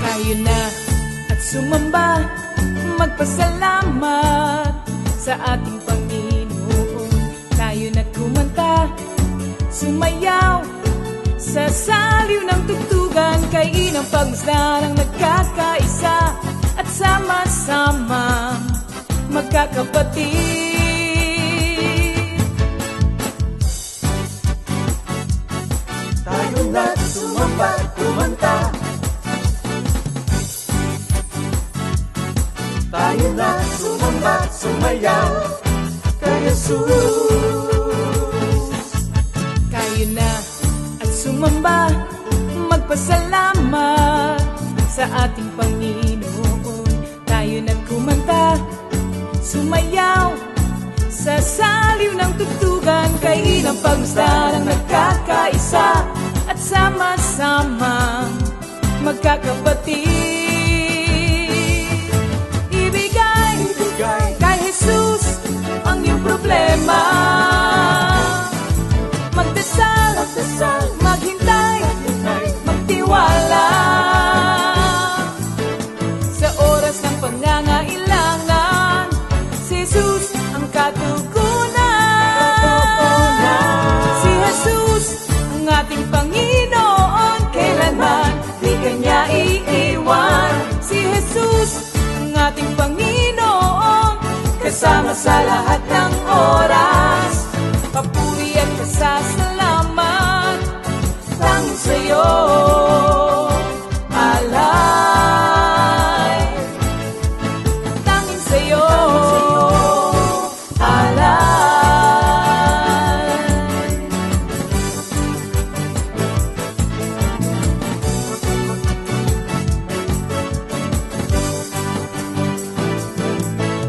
Tayo na at sumamba, magpasalamat sa ating Panginoon. Tayo na kumanta, sumayaw sa saliw ng tugtugan, kay inang pagmasdan ang nagkakaisa at sama-sama magkakapatid. Tayo na sumamba, kumanta. Tayo na sumamba, sumayaw kay Jesus. Tayo na at sumamba, magpasalamat sa ating Panginoon. Tayo na kumanta, sumayaw sa saliw ng tugtugan, kay inang pagmasdan ang nagkakaisa at sama-sama magkakapatid. Kay Jesus ang iyong problema, magdasal, maghintay, magtiwala. Sa oras ng pangangailangan, si Jesus ang katugunan. Si Jesus ang ating Panginoon, kailanman di kanya iiwan. Si Jesus ang ating Panginoon, kasama sa lahat ng oras. Papuri at pasasalamat tanging sa'yo, alay. Tanging sa'yo, alay.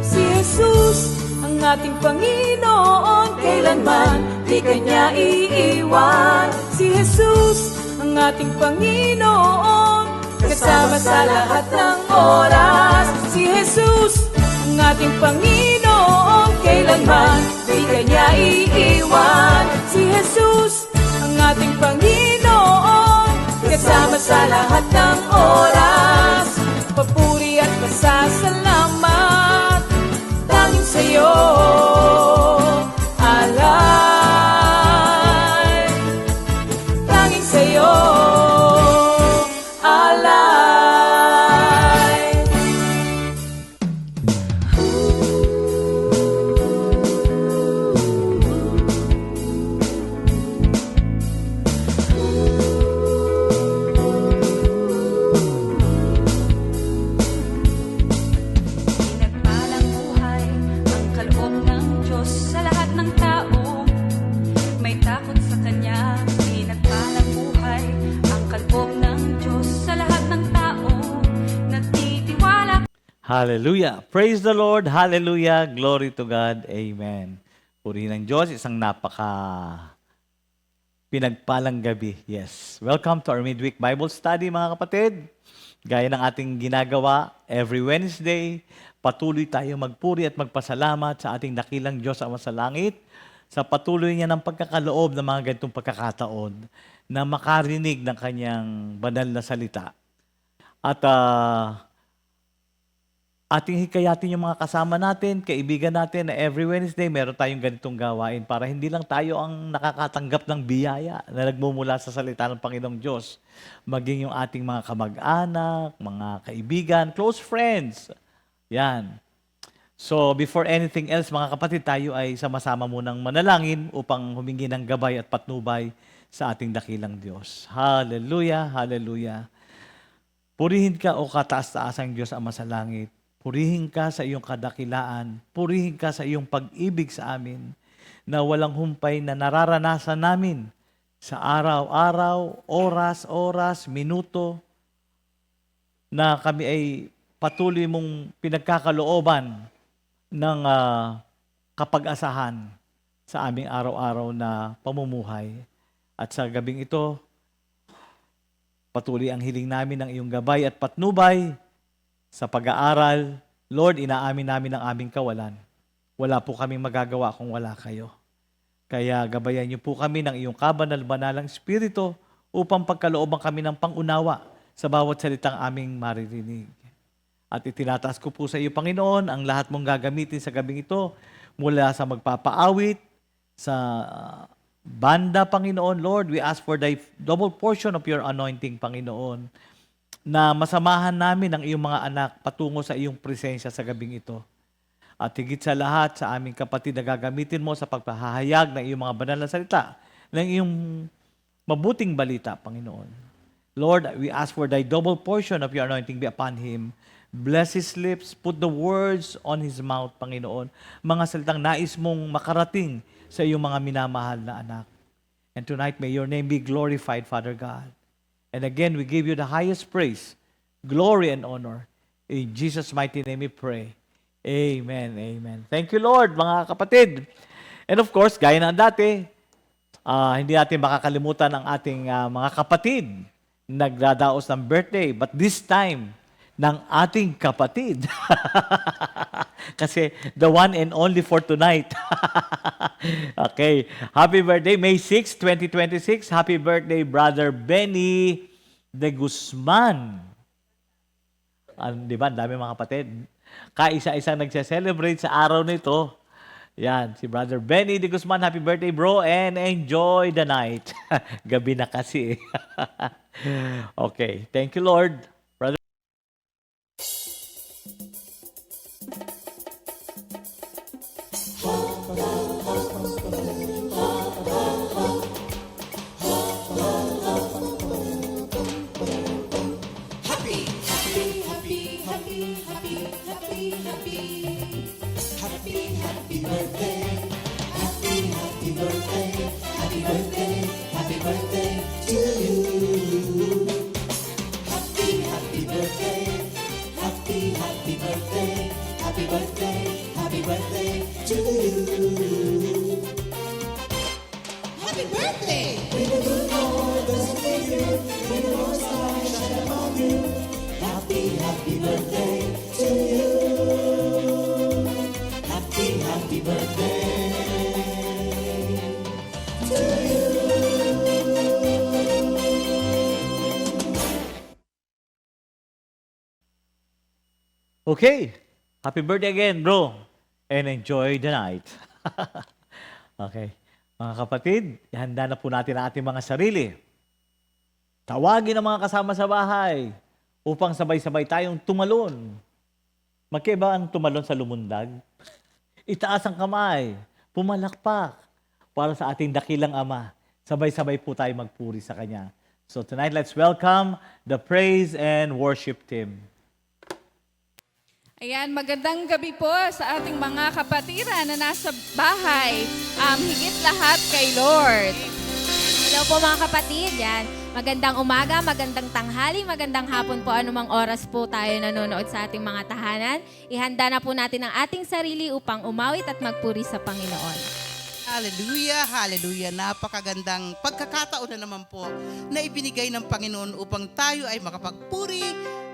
Si Jesus ang ating Panginoon, kailanman di kanya iiwan. Si Jesus ang ating Panginoon, kasama sa lahat ng oras. Si Jesus ang ating Panginoon, kailanman di kanya iiwan. Si Jesus ang ating Panginoon, kasama sa lahat ng oras. Papuri at pasasalamat tanging sa'yo, alay. Tanging sa'yo, alay. Pinagpalang buhay ang kaloob ng Diyos sa lahat ng tao. May takot sa Kanya. Pinagpalang buhay ang kaloob ng Diyos sa lahat ng tao. Nagtitiwala. Hallelujah. Praise the Lord. Hallelujah. Glory to God. Amen. Purihin ng Diyos, isang pinagpalang gabi. Yes. Welcome to our midweek Bible study, mga kapatid. Gaya ng ating ginagawa every Wednesday, patuloy tayo magpuri at magpasalamat sa ating dakilang Diyos ama sa langit sa patuloy niya ng pagkakaloob ng mga ganitong pagkakataon na makarinig ng kanyang banal na salita. At ating hikayatin yung mga kasama natin, kaibigan natin na every Wednesday meron tayong ganitong gawain para hindi lang tayo ang nakakatanggap ng biyaya na nagmumula sa salita ng Panginoong Diyos. Maging yung ating mga kamag-anak, mga kaibigan, close friends. Yan. So before anything else, mga kapatid, tayo ay sama-sama munang manalangin upang humingi ng gabay at patnubay sa ating dakilang Diyos. Hallelujah, hallelujah. Purihin ka o kataas-taasang Diyos Ama sa langit. Purihin ka sa iyong kadakilaan. Purihin ka sa iyong pag-ibig sa amin na walang humpay na nararanasan namin sa araw-araw, oras-oras, minuto na kami ay patuloy mong pinagkakalooban ng kapag-asahan sa aming araw-araw na pamumuhay. At sa gabing ito, patuloy ang hiling namin ng iyong gabay at patnubay sa pag-aaral. Lord, inaamin namin ang aming kawalan. Wala po kaming magagawa kung wala kayo. Kaya gabayan niyo po kami ng iyong kabanal-banalang Espiritu upang pagkalooban kami ng pangunawa sa bawat salitang aming maririnig. At itinataas ko po sa iyo, Panginoon, ang lahat mong gagamitin sa gabing ito mula sa magpapaawit, sa banda, Panginoon. Lord, we ask for the double portion of your anointing, Panginoon, na masamahan namin ang iyong mga anak patungo sa iyong presensya sa gabing ito. At higit sa lahat, sa aming kapatid na gagamitin mo sa pagpahahayag ng iyong mga banal na salita, ng iyong mabuting balita, Panginoon. Lord, we ask for thy double portion of your anointing be upon him. Bless his lips, put the words on his mouth, Panginoon. Mga salitang nais mong makarating sa iyong mga minamahal na anak. And tonight, may your name be glorified, Father God. And again, we give you the highest praise, glory, and honor. In Jesus' mighty name we pray. Amen, amen. Thank you, Lord, mga kapatid. And of course, gaya ng dati, hindi natin makakalimutan ang ating mga kapatid nagdadaos ng birthday. But this time, ng ating kapatid. Kasi the one and only for tonight. Okay. Happy birthday, May 6, 2026. Happy birthday, Brother Benny de Guzman. Di ba? Ang dami mga kapatid. Kaisa-isang nagse-celebrate sa araw nito. Yan, si Brother Benny de Guzman. Happy birthday, bro, and enjoy the night. Gabi na kasi. Okay. Thank you, Lord. Brother. Okay. Happy birthday again, bro. And enjoy the night. Okay. Mga kapatid, ihanda na po natin ang ating mga sarili. Tawagin ang mga kasama sa bahay upang sabay-sabay tayong tumalon. Magkaiba ang tumalon sa lumundag? Itaas ang kamay, pumalakpak para sa ating dakilang Ama. Sabay-sabay po tayo magpuri sa Kanya. So tonight, let's welcome the praise and worship team. Ayan, magandang gabi po sa ating mga kapatiran na nasa bahay. Higit lahat kay Lord. Hello po mga kapatid. Yan. Magandang umaga, magandang tanghali, magandang hapon po anumang oras po tayo nanonood sa ating mga tahanan. Ihanda na po natin ang ating sarili upang umawit at magpuri sa Panginoon. Hallelujah, hallelujah. Napakagandang pagkakataon na naman po na ibinigay ng Panginoon upang tayo ay makapagpuri,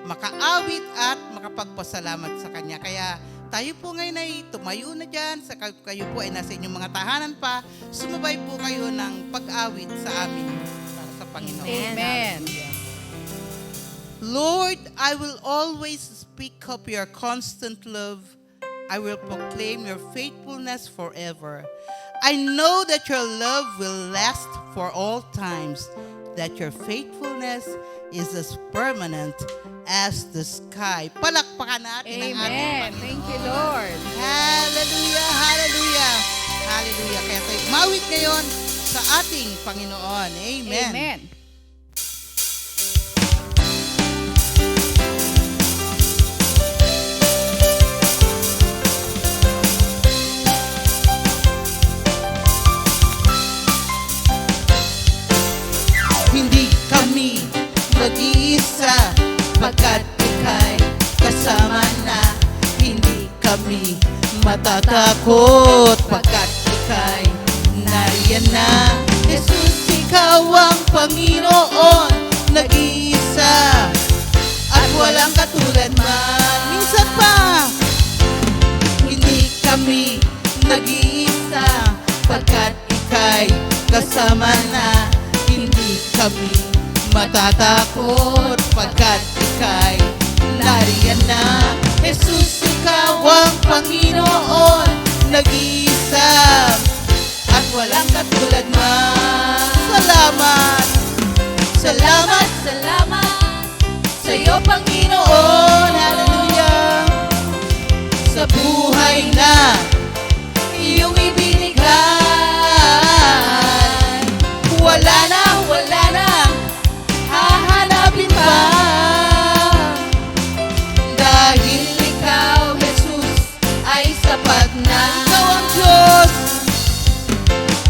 makaawit at makapagpasalamat sa Kanya. Kaya tayo po ngayon ay tumayo na dyan, kayo po ay nasa inyong mga tahanan pa, sumabay po kayo ng pag-awit sa amin para sa Panginoon. Amen. Lord, I will always speak of your constant love. I will proclaim your faithfulness forever. I know that your love will last for all times, that your faithfulness is as permanent as the sky. Palakpakan natin ang ating Amen. Panginoon. Thank you, Lord. Hallelujah, hallelujah, hallelujah. Kaya tayo mawit ngayon sa ating Panginoon. Amen. Amen. Hindi kami mag-iisa pagkat ika'y kasama na. Hindi kami matatakot pagkat ika'y Nariyan na, Jesus, ikaw ang Panginoon, nag-iisa, at walang katulad man. Minsan pa, hindi kami nag-iisa, pagkat ika'y kasama na. Hindi kami matatakot, pagkat ika'y nariyan na. Jesus, ikaw ang Panginoon, nag-iisa, at walang katulad man. Salamat, salamat, salamat sa'yo, Panginoon. Hallelujah. Sa buhay na iyong ibinigay, wala na hahanapin pa. Dahil ikaw, Jesus, ay sapat na. Ikaw ang Diyos,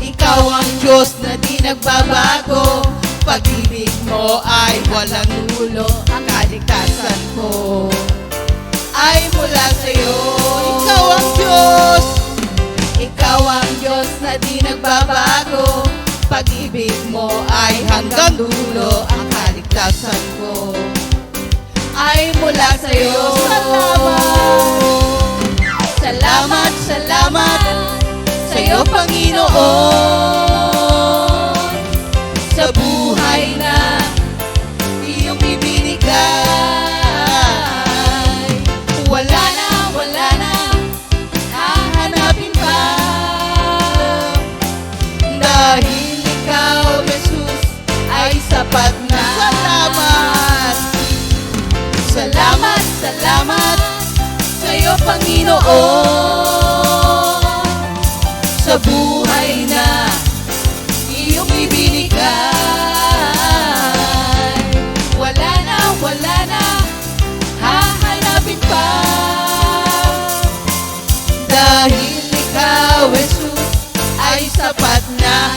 ikaw ang Diyos na di nagbabago. Pag-ibig mo ay walang dulo. Ang kaligtasan ko ay mula sa'yo. Ikaw ang Diyos, ikaw ang Diyos na di nagbabago. Pag-ibig mo ay hanggang dulo. Ang kaligtasan ko ay mula sa'yo. Salamat, salamat, salamat sa'yo, Panginoon. Sa buhay na iyong ibinigay, wala na hahanapin pa. Dahil ikaw, Jesus, ay sapat na. Salamat, salamat, salamat sa'yo, Panginoon. Sa buhay na iyong ibinigay, wala na hahanapin pa. Dahil ikaw, Jesus, ay sapat na.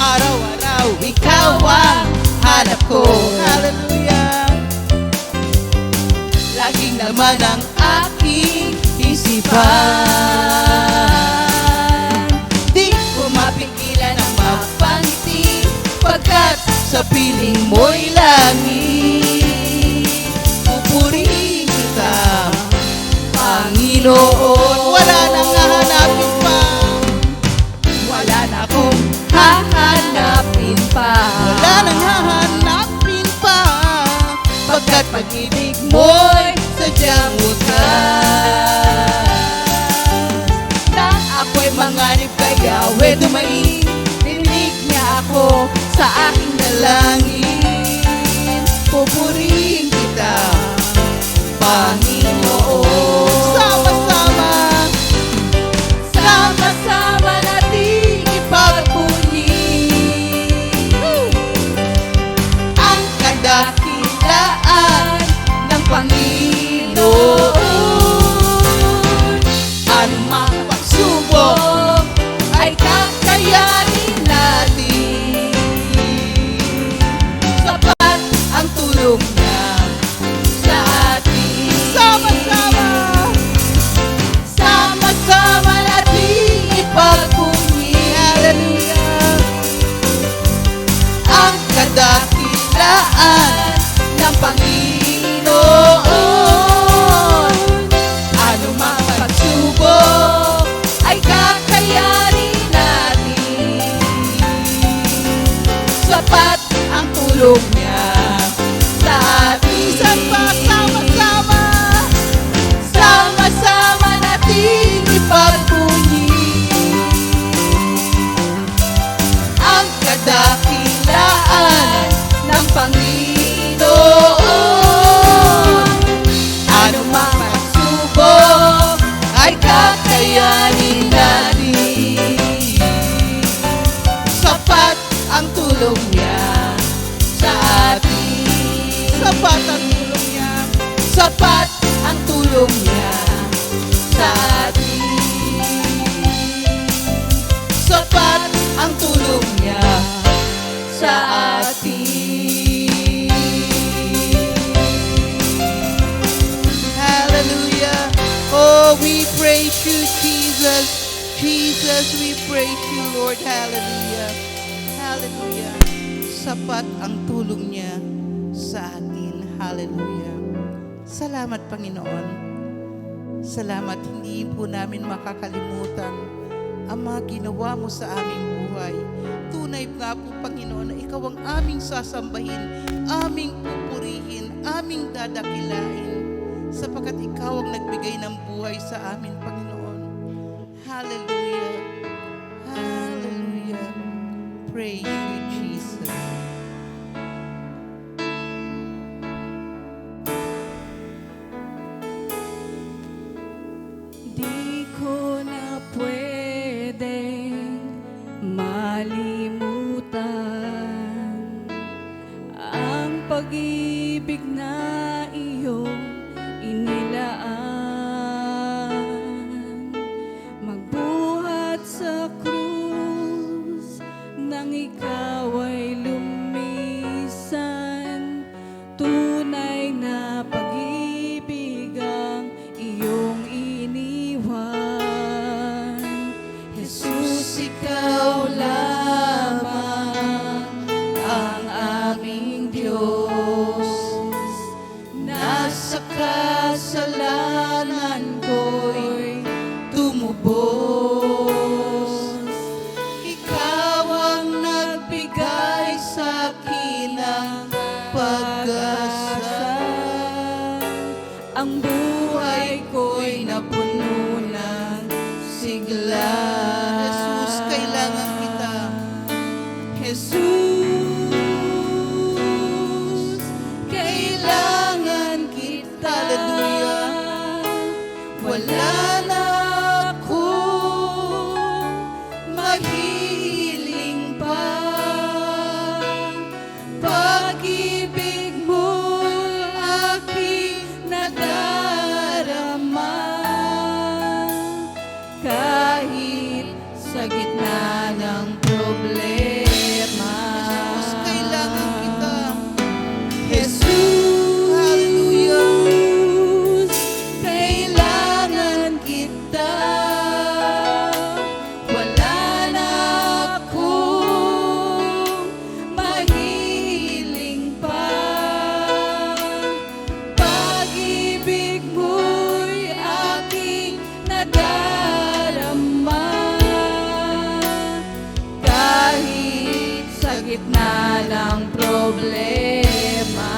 Araw-araw ikaw ang hanap ko. Hallelujah. Laging naman ang aking isipan. Di ko mapigilan ang mapangiti, pagkat sa piling mo'y langit. Pupurihin kita, Panginoon. Wala nang hahanapin pa, wala na akong hahanapin pa, wala nang hahanapin pa, pagkat pag-ibig mo'y sadyang wagas. Nang ako'y manganib kay Yahweh, dumaing, dinig niya ako sa aking dalangin. Pupurihin kita, Panginoon. Sama-sama, sama-sama nating ipagpuni ang kadakilaan ng Panginoon. Anumang pagsubok ay kakayanin natin, sapat ang tulong niya sa atin. Sama-sama, sama-sama nating ipagpuni. Hallelujah. Ang kadakilaan ng Panginoon. Anumang pagsubok ay kakayanin natin, sapat ang tulong niya sa atin. Sama-sama, sama-sama nating ipagpuni ang kadakilaan ng Panginoon. Anumang pagsubok ay kakayanin natin, sapat ang tulong niya sa atin. Sapat ang tulong niya, sapat ang tulong niya sa atin. Sapat ang tulong niya sa atin. Hallelujah. Oh, we praise you, Jesus. Jesus, we praise you, Lord. Hallelujah. Hallelujah. Sapat ang tulong niya sa atin. Hallelujah. Salamat, Panginoon. Salamat, hindi po namin makakalimutan ang mga ginawa mo sa aming buhay. Tunay nga po, Panginoon, na ikaw ang aming sasambahin, aming pupurihin, aming dadakilain, sapagkat ikaw ang nagbigay ng buhay sa amin, Panginoon. Hallelujah. Hallelujah. Praise you, Jesus. Di ko na pwedeng malimutan ang pag-ibig na iyong inilaan. Magbuhat sa krus nang ikaw ay lumisan. Tunay na pag-ibig ang iyong iniwan. Jesus, ikaw lamang ang aming Diyos. Nasa kasalanan ko'y tumubos. Ikaw ang nagbigay sa akin ng pag-asa. Ang buhay ko'y napuno ng sigla. Jesus, kailangan kita. Jesus, kailangan kita. Hallelujah. Wala na akong mahihiling pa. Pag-ibig mo'y aking nadarama. Kahit sa gitna ng problema. Jesus, kailangan kita. Jesus, Hallelujah. kailangan kita. Wala na akong mahihiling pa. Pag-ibig mo'y aking nadarama. Kahit sa gitna ng problema.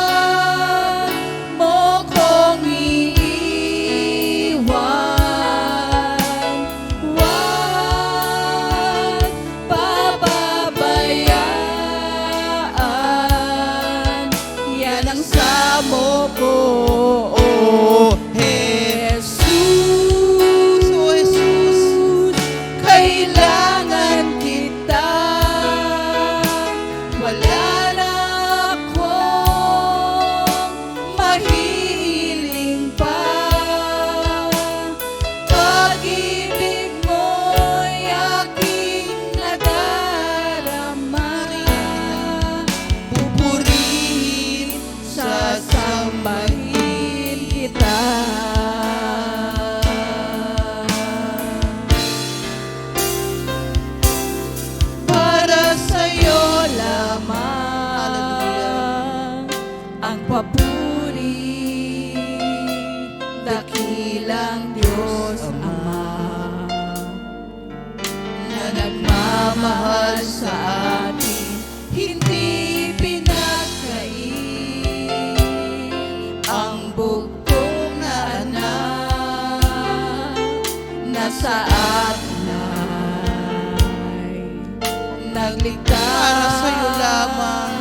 Huwag mo kong iiwan. Huwag pababayaan. Yan ang samo ko, oh Jesus. Oh, Jesus. Kailangan kita. Wala na akong mahihiling pa. Pag-ibig mo'y aking nadarama. Pupurihin, Sasambahin kita. Para sa'yo lamang ang papuri, dakilang Diyos Ama, na nagmamahal sa atin, hindi pinagkait ang bugtong na anak na sa atin ay nagligtas. para sa'yo lamang.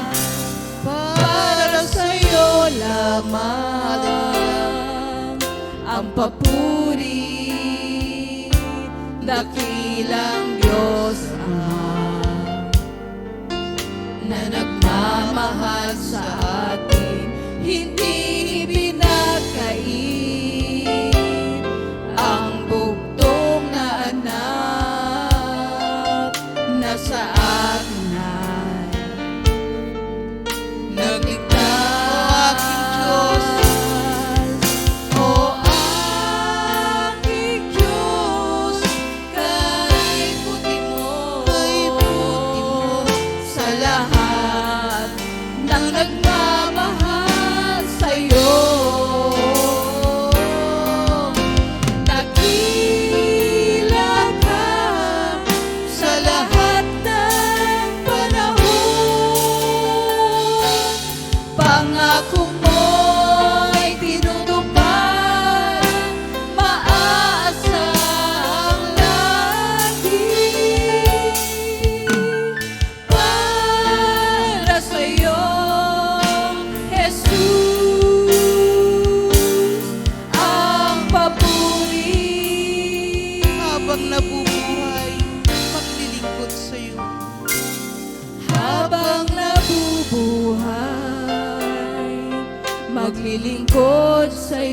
Para sa'yo lamang ang papuri, dakilang Diyos Ama, na nagmamahal sa atin, hindi pinagkait ang bugtong na anak na sa atin ay nagligtas. O aking Diyos. O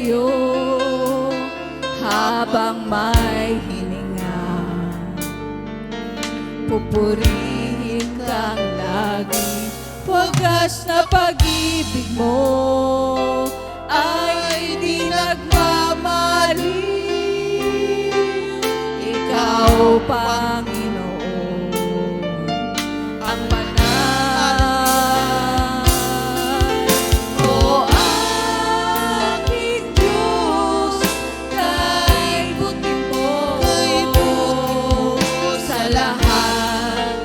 sa'yo habang may hininga. Pupurihin kang lagi, wagas na pag-ibig mo ay di nagmamali. Ikaw, Panginoon, ang banal. O aking Diyos, kay buti mo sa lahat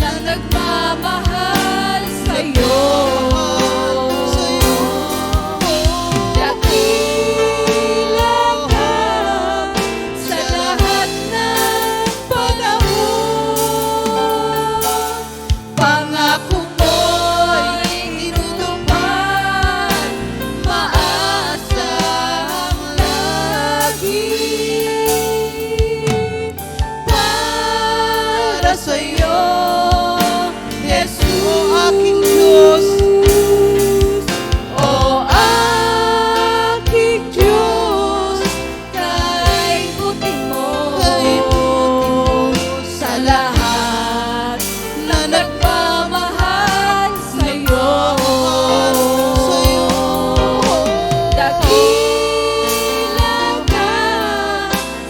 na nagmamahal sa'yo. Dakila ka sa lahat ng panahon. Pangako mo'y tinutupad, maasang lagi. Para sa'yo, Jesus, O aking Diyos, o aking Diyos, kay buti mo sa lahat na nagmamahal sa'yo. Dakila ka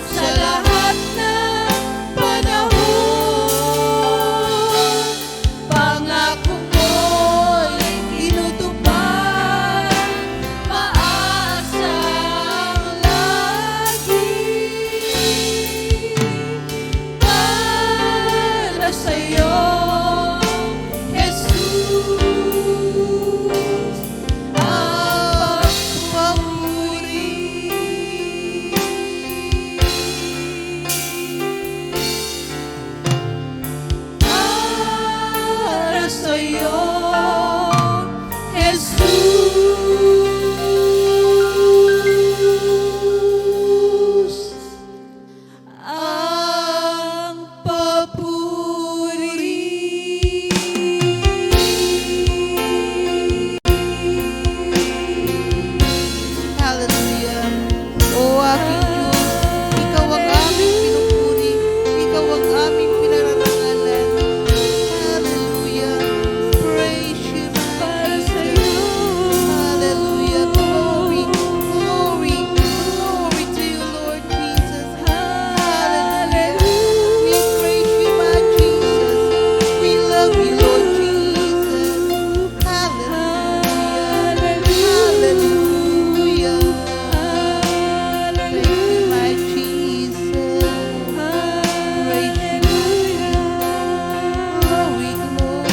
sa lahat ng panahon. Pangako mo'y tinutupad, maasang lagi. Para sa'yo, Jesus, ang papuri. Para sa'yo, Jesus, ang papuri. hallelujah. O aking Diyos, ikaw ang aming pinupuri, ikaw ang aming pinararangalan. Hallelujah. Praise you, Para sa'yo, hallelujah. Glory, glory, glory to you, Lord Jesus. Hallelujah. We praise you, my Jesus. We love you, Lord Jesus. Hallelujah. Hallelujah. Thank you, my Jesus. Praise you. Glory, glory.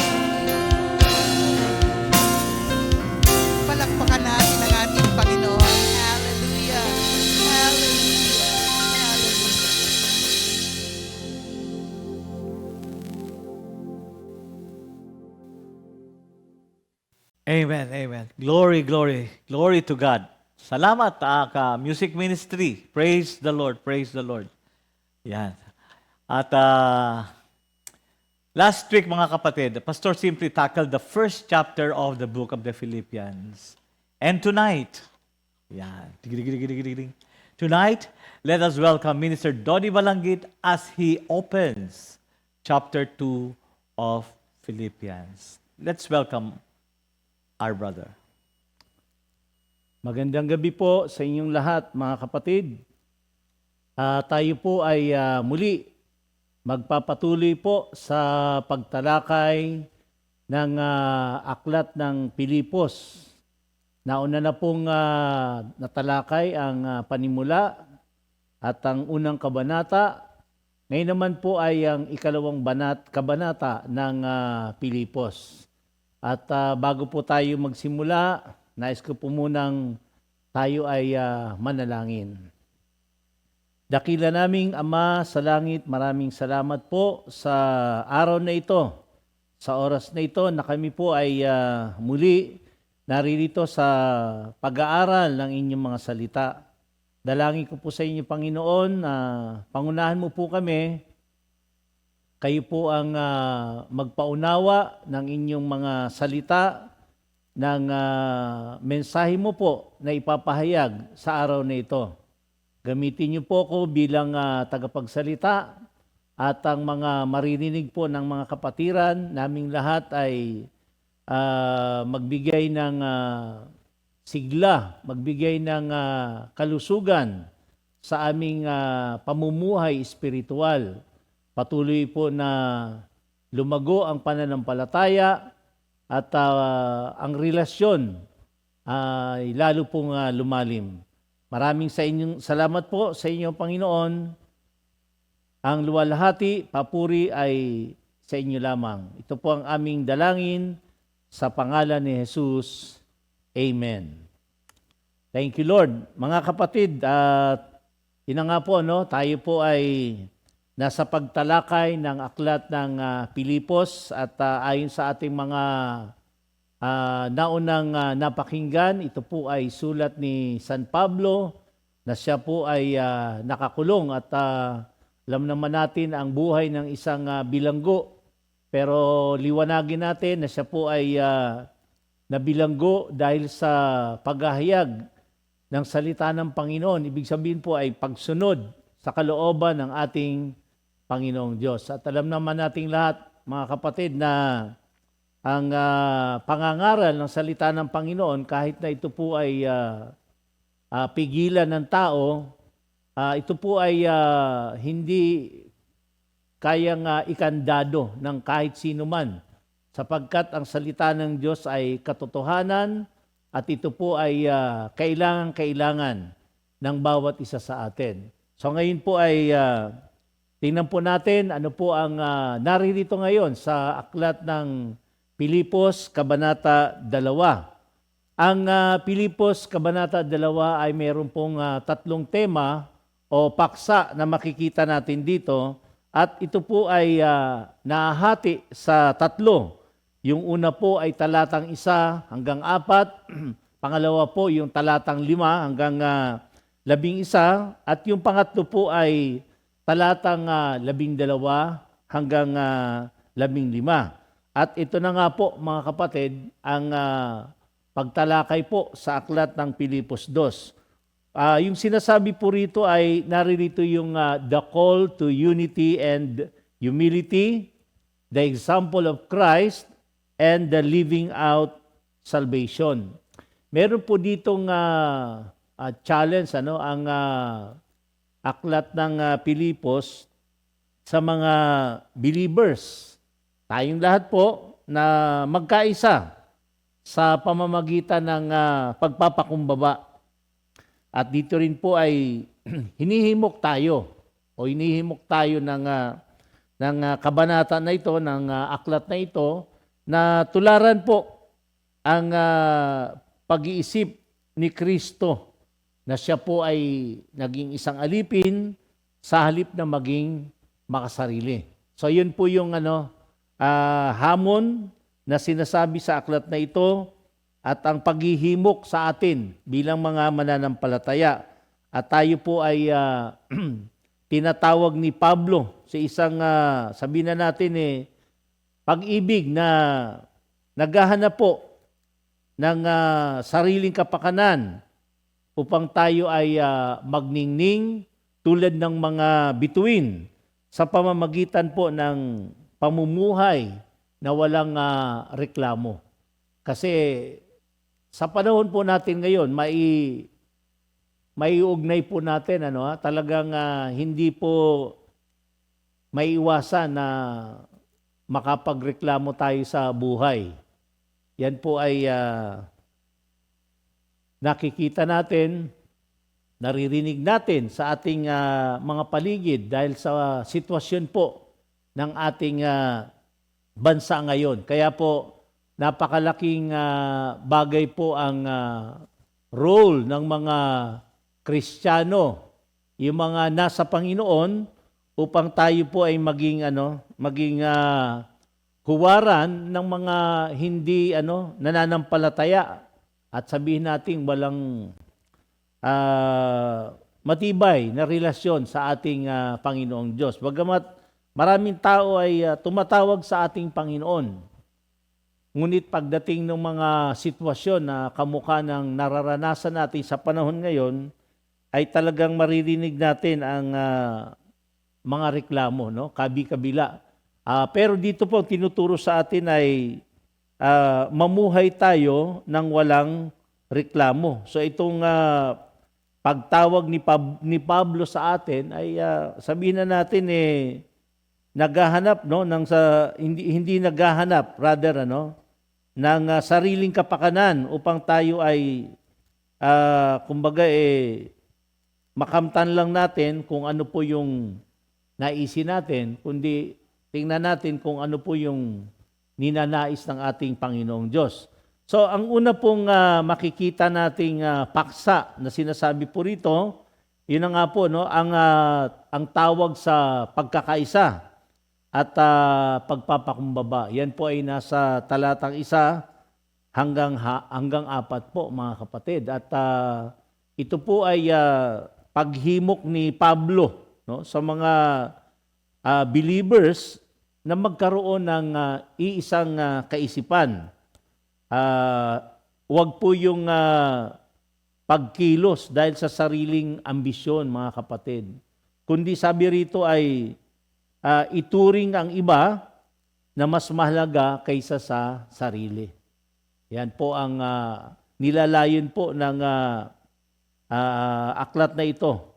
Palakpakan natin ang ating Panginoon. Hallelujah. Hallelujah. Hallelujah. Amen, amen. Glory, glory, glory to God. Salamat ka music ministry. Praise the Lord, praise the Lord. Yan. At last week mga kapatid, Pastor simply tackled the first chapter of the book of the Philippians. And tonight, yan. Tonight, let us welcome Minister Donnie Balangit as he opens chapter 2 of Philippians. Let's welcome our brother. Magandang gabi po sa inyong lahat, mga kapatid. Tayo po ay muli magpapatuloy po sa pagtalakay ng aklat ng Pilipos. Nauna na pong natalakay ang panimula at ang unang kabanata. Ngayon naman po ay ang ikalawang kabanata ng Pilipos. At bago po tayo magsimula, nais ko po munang tayo ay manalangin. Dakila naming Ama sa langit, maraming salamat po sa araw na ito, sa oras na ito na kami po ay muli naririto sa pag-aaral ng inyong mga salita. Dalangin ko po sa inyo, Panginoon, na pangunahan mo po kami. Kayo po ang magpaunawa ng inyong mga salita ng mensahe mo po na ipapahayag sa araw na ito. Gamitin niyo po ko bilang tagapagsalita at ang mga maririnig po ng mga kapatiran, naming lahat ay magbigay ng sigla, magbigay ng kalusugan sa aming pamumuhay espiritual. Patuloy po na lumago ang pananampalataya at ang relasyon ay lalo pong lumalim. Maraming salamat po sa inyong Panginoon. Ang luwalhati, papuri ay sa inyo lamang. Ito po ang aming dalangin sa pangalan ni Jesus. Amen. Thank you, Lord. Mga kapatid, ina nga po, tayo po ay nasa pagtalakay ng aklat ng Pilipos at ayon sa ating mga naunang napakinggan, ito po ay sulat ni San Pablo na siya po ay nakakulong at alam naman natin ang buhay ng isang bilanggo. Pero liwanagin natin na siya po ay nabilanggo dahil sa paghahayag ng salita ng Panginoon. Ibig sabihin po ay pagsunod sa kalooban ng ating Panginoong Diyos. At alam naman nating lahat, mga kapatid, na ang pangangaral ng salita ng Panginoon, kahit na ito po ay pigilan ng tao, ito po ay hindi kayang ikandado ng kahit sino man, sapagkat ang salita ng Diyos ay katotohanan at ito po ay kailangan-kailangan ng bawat isa sa atin. So ngayon po ay tingnan po natin ano po ang naririto ngayon sa aklat ng Pilipos, Kabanata 2. Ang Pilipos, Kabanata 2 ay mayroon pong tatlong tema o paksa na makikita natin dito at ito po ay nahahati sa tatlo. Yung una po ay talatang 1 hanggang 4, pangalawa po yung talatang 5 hanggang 11 at yung pangatlo po ay talatang 12 hanggang 15. At ito na nga po mga kapatid ang pagtalakay po sa aklat ng Pilipos 2. Yung sinasabi po rito ay naririto yung the call to unity and humility, the example of Christ, and the living out salvation. Meron po ditong challenge ang aklat ng Pilipos sa mga believers. Tayong lahat po na magkaisa sa pamamagitan ng pagpapakumbaba. At dito rin po ay hinihimok tayo ng kabanata na ito, ng aklat na ito, na tularan po ang pag-iisip ni Kristo na siya po ay naging isang alipin sa halip na maging makasarili. So yun po yung hamon na sinasabi sa aklat na ito at ang paghihimok sa atin bilang mga mananampalataya. At tayo po ay tinatawag ni Pablo sa isang, sabihin na natin pag-ibig na naghahanap po ng sariling kapakanan upang tayo ay magningning tulad ng mga bituin sa pamamagitan po ng pamumuhay na walang reklamo. Kasi sa panahon po natin ngayon, maiugnay po natin, talagang hindi po maiiwasan na makapagreklamo tayo sa buhay. Yan po ay nakikita natin, naririnig natin sa ating mga paligid dahil sa sitwasyon po ng ating bansa ngayon. Kaya po, napakalaking bagay po ang role ng mga Kristiyano, yung mga nasa Panginoon, upang tayo po ay maging huwaran ng mga hindi nananampalataya at sabihin natin walang matibay na relasyon sa ating Panginoong Diyos. Bagamat maraming tao ay tumatawag sa ating Panginoon. Ngunit pagdating ng mga sitwasyon na kamukha ng nararanasan natin sa panahon ngayon, ay talagang maririnig natin ang mga reklamo, no? Kabi-kabila. Pero dito po, tinuturo sa atin ay mamuhay tayo ng walang reklamo. So itong pagtawag ni Pablo sa atin ay sabihin na natin naghahanap, no, hindi naghahanap rather ng sariling kapakanan upang tayo ay kumbaga makamtan lang natin kung ano po yung naisin natin, kundi tingnan natin kung ano po yung ninanais ng ating Panginoong Diyos. So, ang una pong makikita nating paksa na sinasabi po rito, yun na nga po, no, ang tawag sa pagkakaisa at pagpapakumbaba. Yan po ay nasa talatang 1 hanggang 4 po, mga kapatid. At ito po ay paghimok ni Pablo, no, sa mga believers na magkaroon ng iisang kaisipan. Huwag po yung pagkilos dahil sa sariling ambisyon, mga kapatid. Kundi sabi rito ay ituring ang iba na mas mahalaga kaysa sa sarili. Yan po ang nilalayon po ng aklat na ito.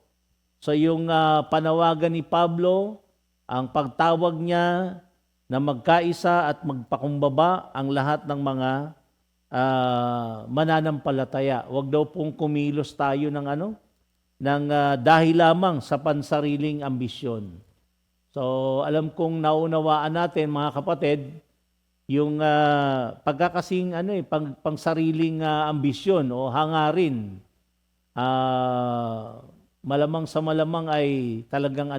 So yung panawagan ni Pablo, ang pagtawag niya na magkaisa at magpakumbaba ang lahat ng mga mananampalataya. Huwag daw pong kumilos tayo ng dahil lamang sa pansariling ambisyon. So alam kong naunawaan natin, mga kapatid, yung pagkakasing pangsariling ambisyon o hangarin, malamang sa malamang ay talagang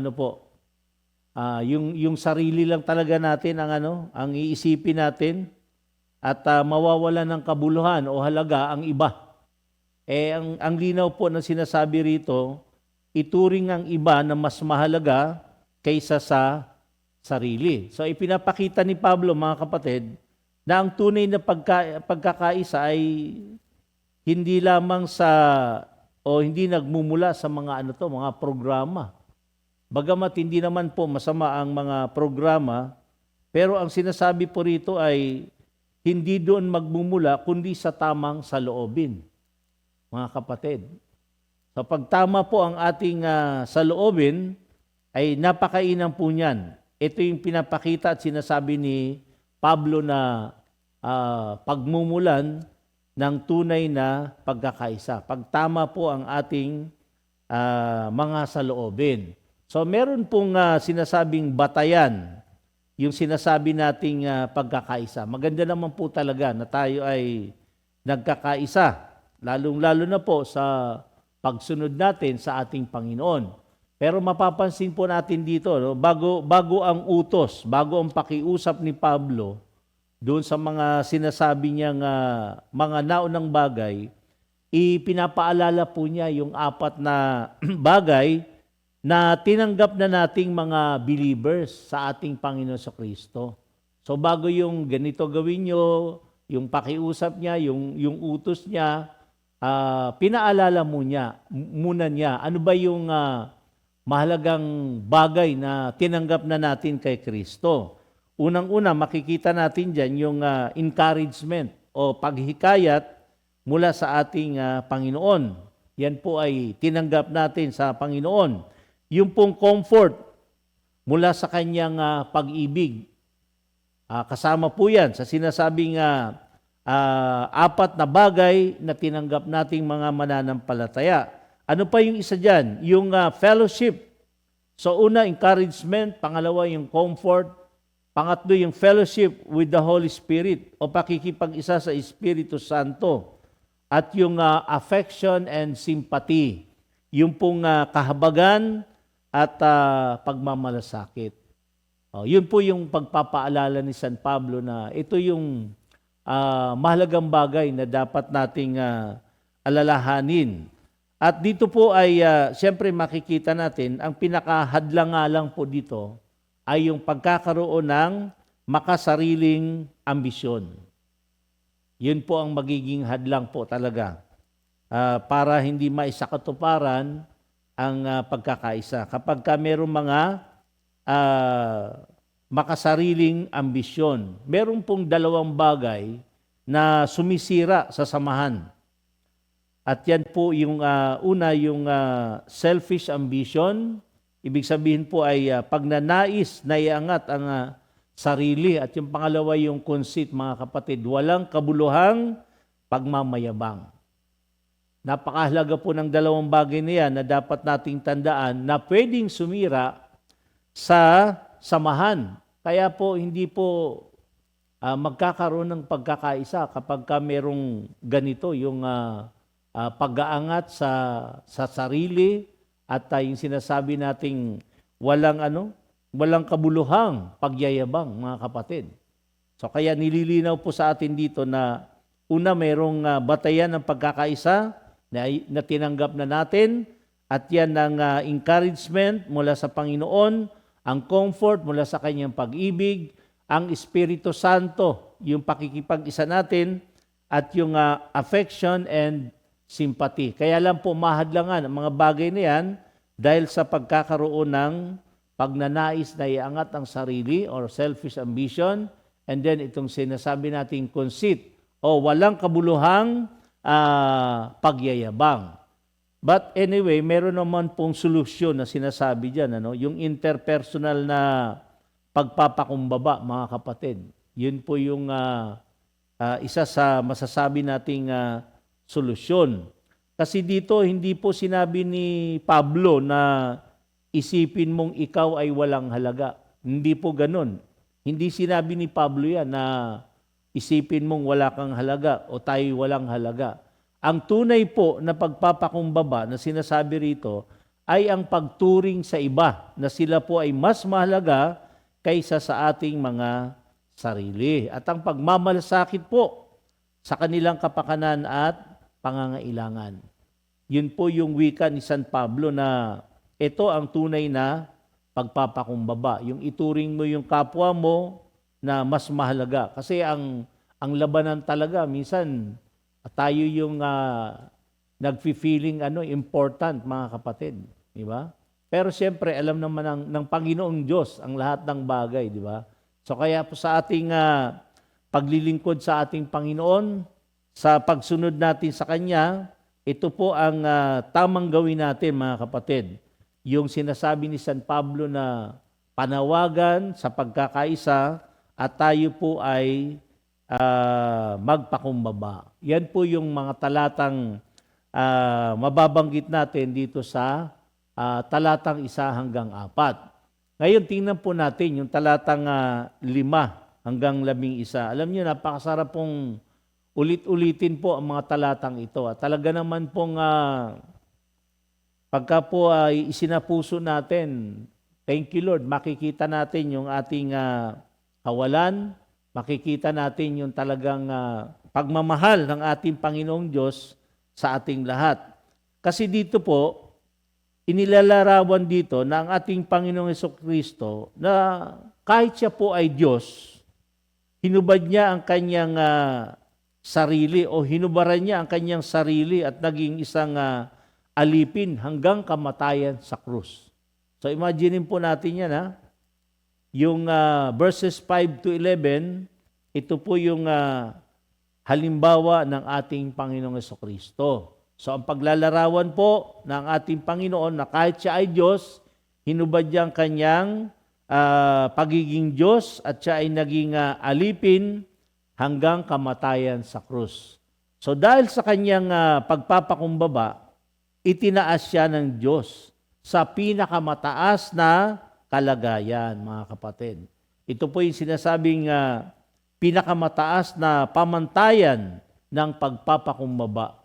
yung sarili lang talaga natin ang iisipin natin at mawawalan ng kabuluhan o halaga ang iba. Ang linaw po na sinasabi rito, ituring ang iba na mas mahalaga kaysa sa sarili. So ipinapakita ni Pablo, mga kapatid, na ang tunay na pagkakaisa ay hindi lamang hindi nagmumula sa mga mga programa. Bagamat hindi naman po masama ang mga programa, pero ang sinasabi po rito ay hindi doon magmumula kundi sa tamang saloobin, mga kapatid. So pag tama po ang ating saloobin, ay napakainam po niyan. Ito yung pinapakita at sinasabi ni Pablo na pagmumulan ng tunay na pagkakaisa. Pagtama po ang ating mga saloobin. So meron pong sinasabing batayan, yung sinasabi nating pagkakaisa. Maganda naman po talaga na tayo ay nagkakaisa, lalong-lalo na po sa pagsunod natin sa ating Panginoon. Pero mapapansin po natin dito, no, bago ang utos, bago ang pakiusap ni Pablo doon sa mga sinasabi niyang mga naunang bagay, ipinapaalala po niya yung 4 na bagay na tinanggap na nating mga believers sa ating Panginoon sa Kristo. So bago yung ganito gawin nyo, yung pakiusap niya, yung utos niya, pinaalala muna niya, ano ba yung mahalagang bagay na tinanggap na natin kay Kristo. Unang-una, makikita natin dyan yung encouragement o paghikayat mula sa ating Panginoon. Yan po ay tinanggap natin sa Panginoon. Yung pong comfort mula sa kanyang pag-ibig. Kasama po yan sa sinasabing 4 na bagay na tinanggap nating mga mananampalataya. Ano pa yung isa dyan? Yung fellowship. So una, encouragement. Pangalawa, yung comfort. Pangatlo, yung fellowship with the Holy Spirit o pakikipag-isa sa Espiritu Santo. At yung affection and sympathy. Yung pong kahabagan at pagmamalasakit. Yun po yung pagpapaalala ni San Pablo na ito yung mahalagang bagay na dapat nating alalahanin. At dito po ay siyempre makikita natin, ang pinakahadlang nga lang po dito ay yung pagkakaroon ng makasariling ambisyon. Yun po ang magiging hadlang po talaga para hindi maisakatuparan ang pagkakaisa. Kapag ka mayroong mga makasariling ambisyon, meron pong dalawang bagay na sumisira sa samahan. At yan po yung una, yung selfish ambition. Ibig sabihin po ay pagnanais na iangat ang sarili. At yung pangalawa yung conceit, mga kapatid. Walang kabuluhang pagmamayabang. Napakahalaga po ng dalawang bagay na yan na dapat nating tandaan na pwedeng sumira sa samahan. Kaya po hindi po magkakaroon ng pagkakaisa kapag ka merong ganito, yung pag-aangat sa sarili at yung sinasabi nating walang kabuluhang pagyayabang, mga kapatid. So kaya nililinaw po sa atin dito na una, mayroong batayan ng pagkakaisa na tinanggap na natin at yan ang encouragement mula sa Panginoon, ang comfort mula sa Kanyang pag-ibig, ang Espiritu Santo, yung pakikipag-isa natin at yung affection and sympathy. Kaya lang po mahadlangan ang mga bagay na yan dahil sa pagkakaroon ng pagnanais na iangat ang sarili or selfish ambition, and then itong sinasabi nating conceit o walang kabuluhang pagyayabang. But anyway, meron naman pong solusyon na sinasabi dyan, yung interpersonal na pagpapakumbaba, mga kapatid. Yun po yung isa sa masasabi nating solusyon. Kasi dito, hindi po sinabi ni Pablo na isipin mong ikaw ay walang halaga. Hindi po ganun. Hindi sinabi ni Pablo yan na isipin mong wala kang halaga o tayo walang halaga. Ang tunay po na pagpapakumbaba na sinasabi rito ay ang pagturing sa iba na sila po ay mas mahalaga kaysa sa ating mga sarili. At ang pagmamalasakit po sa kanilang kapakanan at pangangailangan. Yun po yung wika ni San Pablo na ito ang tunay na pagpapakumbaba. Yung ituring mo yung kapwa mo na mas mahalaga. Kasi ang labanan talaga, minsan tayo yung nagfi-feeling important, mga kapatid. Di ba? Pero siyempre, alam naman ng Panginoong Diyos ang lahat ng bagay. Di ba? So kaya po sa ating paglilingkod sa ating Panginoon, sa pagsunod natin sa Kanya, ito po ang tamang gawin natin, mga kapatid. Yung sinasabi ni San Pablo na panawagan sa pagkakaisa at tayo po ay magpakumbaba. Yan po yung mga talatang mababanggit natin dito sa talatang 1 hanggang 4. Ngayon, tingnan po natin yung talatang 5 hanggang 11. Alam niyo, napakasarap pong ulit-ulitin po ang mga talatang ito. At talaga naman pong pagka po ay isinapuso natin, thank you Lord, makikita natin yung ating kawalan, makikita natin yung talagang pagmamahal ng ating Panginoong Diyos sa ating lahat. Kasi dito po, inilalarawan dito na ang ating Panginoong Jesucristo na kahit siya po ay Diyos, hinubad niya ang kanyang sarili o hinubaran niya ang kanyang sarili at naging isang alipin hanggang kamatayan sa krus. So imagine po natin yan, yung verses 5 to 11, ito po yung halimbawa ng ating Panginoong Jesucristo. So ang paglalarawan po ng ating Panginoon na kahit siya ay Diyos, hinubad niya ang kanyang pagiging Diyos at siya ay naging alipin hanggang kamatayan sa krus. So dahil sa kanyang pagpapakumbaba, itinaas siya ng Diyos sa pinakamataas na kalagayan, mga kapatid. Ito po yung sinasabing pinakamataas na pamantayan ng pagpapakumbaba.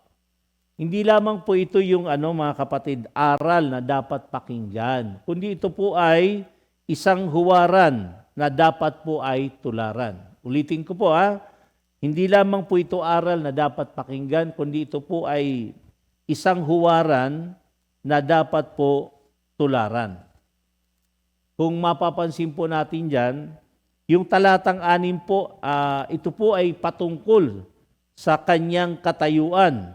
Hindi lamang po ito yung mga kapatid, aral na dapat pakinggan, kundi ito po ay isang huwaran na dapat po ay tularan. Ulitin ko po hindi lamang po ito aral na dapat pakinggan, kundi ito po ay isang huwaran na dapat po tularan. Kung mapapansin po natin dyan, yung talatang 6 po, ito po ay patungkol sa kanyang katayuan.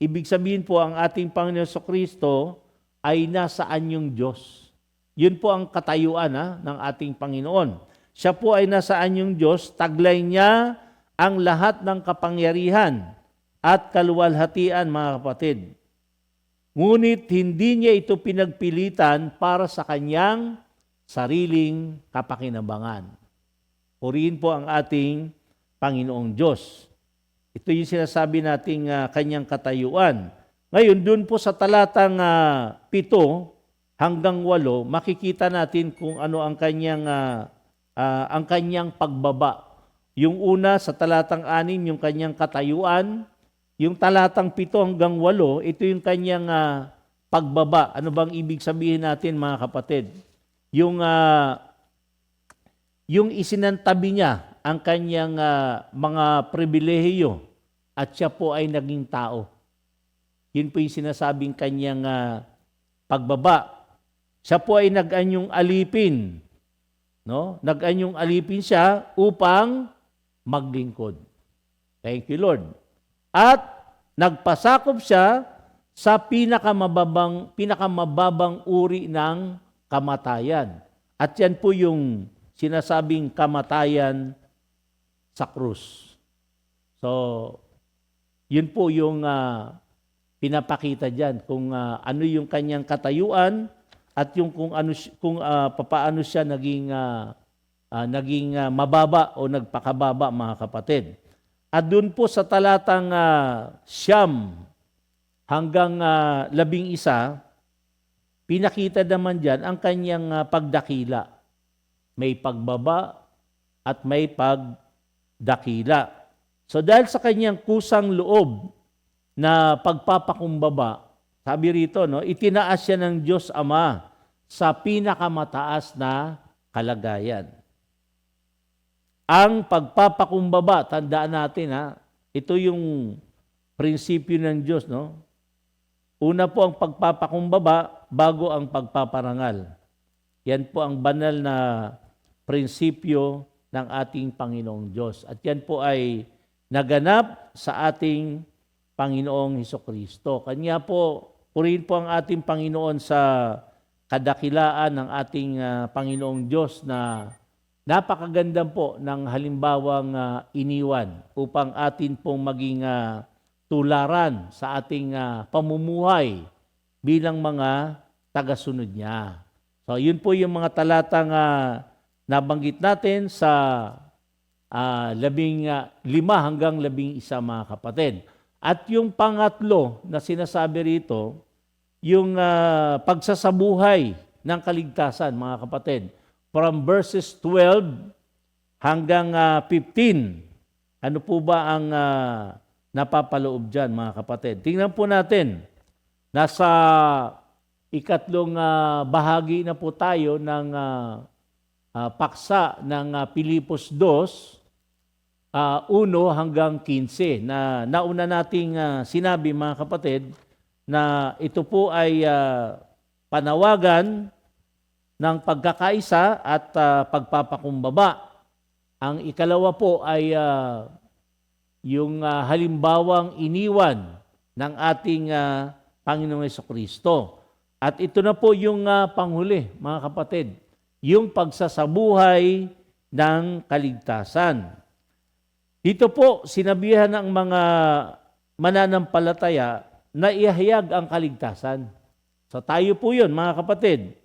Ibig sabihin po, ang ating Panginoon Jesucristo ay nasa anyong Diyos. Yun po ang katayuan ng ating Panginoon. Siya po ay nasa anyong Diyos, taglay niya ang lahat ng kapangyarihan at kaluwalhatian, mga kapatid. Ngunit hindi niya ito pinagpilitan para sa kanyang sariling kapakinabangan. Purihin po ang ating Panginoong Diyos. Ito yung sinasabi nating kanyang katayuan. Ngayon, dun po sa talatang 7 hanggang 8, makikita natin kung ano ang kanyang pagbaba. Yung una sa talatang 6, yung kanyang katayuan. Yung talatang 7 hanggang 8, ito yung kanyang pagbaba. Ano bang ibig sabihin natin, mga kapatid? Yung isinantabi niya ang kanyang mga pribilehiyo at siya po ay naging tao. Yun po yung sinasabing kanyang pagbaba. Siya po ay nag-anyong alipin. No? Nag-anyong alipin siya upang maglingkod. Thank you, Lord. At nagpasakop siya sa pinakamababang uri ng kamatayan. At yan po yung sinasabing kamatayan sa krus. So, yun po yung pinapakita diyan kung ano yung kanyang katayuan at yung papaano siya naging mababa o nagpakababa, mga kapatid. At doon po sa talatang 9 hanggang 11, pinakita naman diyan ang kanyang pagdakila. May pagbaba at may pagdakila. So dahil sa kanyang kusang loob na pagpapakumbaba, sabi rito, no, itinaas siya ng Diyos Ama sa pinakamataas na kalagayan. Ang pagpapakumbaba, tandaan natin ito yung prinsipyo ng Diyos, no? Una po ang pagpapakumbaba bago ang pagpaparangal. Yan po ang banal na prinsipyo ng ating Panginoong Diyos. At yan po ay naganap sa ating Panginoong Hesukristo. Kanya po, purihin po ang ating Panginoon sa kadakilaan ng ating Panginoong Diyos na napakaganda po ng halimbawang iniwan upang atin pong maging tularan sa ating pamumuhay bilang mga tagasunod niya. So, yun po yung mga talatang nabanggit natin sa 15 hanggang 11, mga kapatid. At yung pangatlo na sinasabi rito, yung pagsasabuhay ng kaligtasan, mga kapatid. From verses 12 hanggang 15. Ano po ba ang napapaloob dyan, mga kapatid? Tingnan po natin. Nasa ikatlong bahagi na po tayo ng paksa ng Pilipos 2, 1 hanggang 15. Na nauna nating sinabi, mga kapatid, na ito po ay panawagan ng pagkakaisa at pagpapakumbaba. Ang ikalawa po ay yung halimbawang iniwan ng ating Panginoong Jesucristo. At ito na po yung panghuli, mga kapatid, yung pagsasabuhay ng kaligtasan. Dito po, sinabihan ng mga mananampalataya na ihayag ang kaligtasan. So tayo po yun, mga kapatid,